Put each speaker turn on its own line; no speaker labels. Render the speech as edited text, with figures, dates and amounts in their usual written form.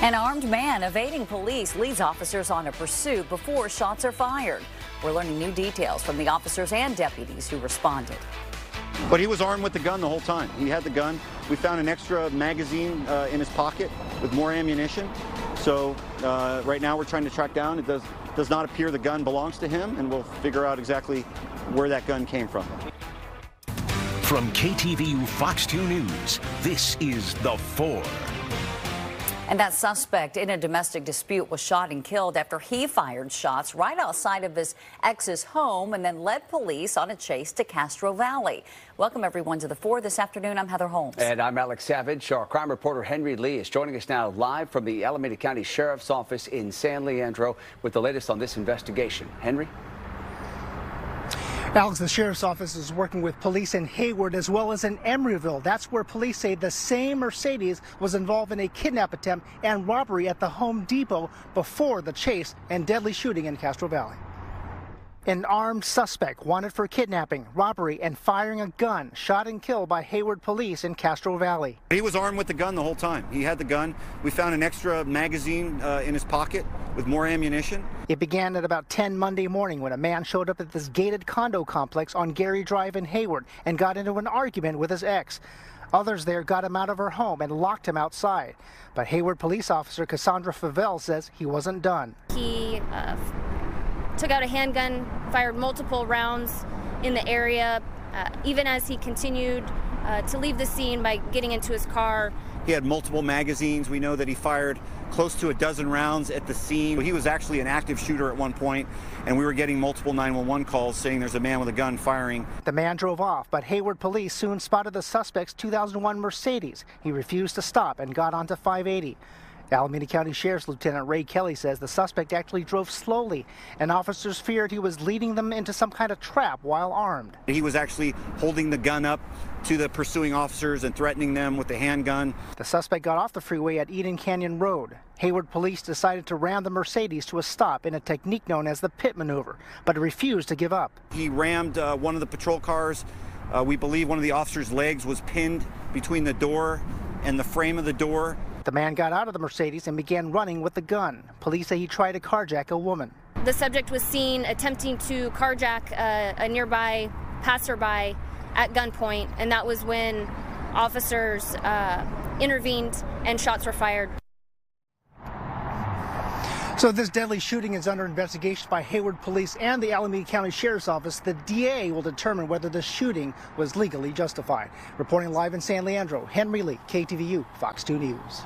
An armed man evading police leads officers on a pursuit before shots are fired. We're learning new details from the officers and deputies who responded.
But he was armed with the gun the whole time. He had the gun. We found an extra magazine in his pocket with more ammunition. So right now we're trying to track down. It does not appear the gun belongs to him, and we'll figure out exactly where that gun came from.
From KTVU Fox 2 News, this is The 4.
And that suspect in a domestic dispute was shot and killed after he fired shots right outside of his ex's home and then led police on a chase to Castro Valley. Welcome everyone to The 4 this afternoon. I'm Heather Holmes.
And I'm Alex Savage. Our crime reporter Henry Lee is joining us now live from the Alameda County Sheriff's Office in San Leandro with the latest on this investigation. Henry?
Alex, the Sheriff's Office is working with police in Hayward as well as in Emeryville. That's where police say the same Mercedes was involved in a kidnap attempt and robbery at the Home Depot before the chase and deadly shooting in Castro Valley. An armed suspect wanted for kidnapping, robbery, and firing a gun, shot and killed by Hayward police in Castro Valley.
He was armed with the gun the whole time. He had the gun. We found an extra magazine in his pocket with more ammunition.
It began at about 10 Monday morning when a man showed up at this gated condo complex on Gary Drive in Hayward and got into an argument with his ex. Others there got him out of her home and locked him outside. But Hayward police officer Cassandra Favell says he wasn't done.
He took out a handgun, fired multiple rounds in the area, even as he continued to leave the scene by getting into his car.
He had multiple magazines. We know that he fired close to a dozen rounds at the scene. He was actually an active shooter at one point, and we were getting multiple 911 calls saying there's a man with a gun firing.
The man drove off, but Hayward police soon spotted the suspect's 2001 Mercedes. He refused to stop and got onto 580. Alameda County Sheriff's Lieutenant Ray Kelly says the suspect actually drove slowly, and officers feared he was leading them into some kind of trap while armed.
He was actually holding the gun up to the pursuing officers and threatening them with the handgun.
The suspect got off the freeway at Eden Canyon Road. Hayward police decided to ram the Mercedes to a stop in a technique known as the pit maneuver, but refused to give up.
He rammed one of the patrol cars. We believe one of the officers' legs was pinned between the door and the frame of the door.
The man got out of the Mercedes and began running with the gun. Police say he tried to carjack a woman.
The subject was seen attempting to carjack a nearby passerby at gunpoint, and that was when officers intervened and shots were fired.
So this deadly shooting is under investigation by Hayward police and the Alameda County Sheriff's Office. The DA will determine whether the shooting was legally justified. Reporting live in San Leandro, Henry Lee, KTVU, Fox 2 News.